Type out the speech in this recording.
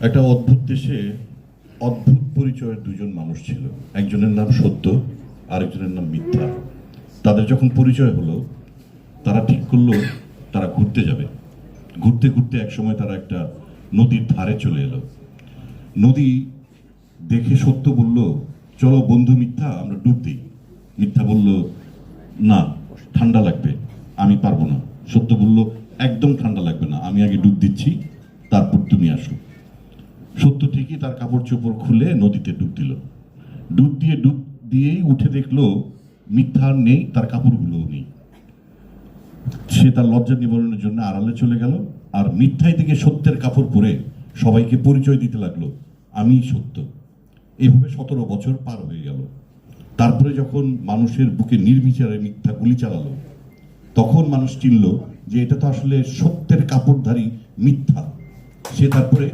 একটা অদ্ভুত দেশে অদ্ভুত পরিচয়ের দুজন মানুষ ছিল। একজনের নাম সত্য, আরেকজনের নাম মিথ্যা। তাদের যখন পরিচয় হলো, তারা ঠিক করলো তারা ঘুরতে যাবে। ঘুরতে ঘুরতে একসময় তারা একটা নদীর ধারে চলে এলো। নদী দেখে সত্য বলল, চলো বন্ধু মিথ্যা, আমরা ডুব দিই। মিথ্যা বলল, না, ঠান্ডা লাগবে, আমি পারবো না। সত্য বলল, একদম ঠান্ডা লাগবে না, আমি আগে ডুব দিচ্ছি, তারপর তুমি আসো। সত্য ঠিকই তার কাপড় চোপড় খুলে নদীতে ডুব দিল। ডুব দিয়েই উঠে দেখলো মিথ্যা আর নেই, তার কাপড়গুলোও নেই। সে তার লজ্জা নিবারণের জন্য আড়ালে চলে গেল, আর মিথ্যাই থেকে সত্যের কাপড় পরে সবাইকে পরিচয় দিতে লাগলো, আমি সত্য। এইভাবে 17 বছর পার হয়ে গেল। তারপরে যখন মানুষের বুকে নির্বিচারে মিথ্যা গুলি চালালো, তখন মানুষ চিনল যে এটা তো আসলে সত্যের কাপড়ধারী মিথ্যা। সে তারপরে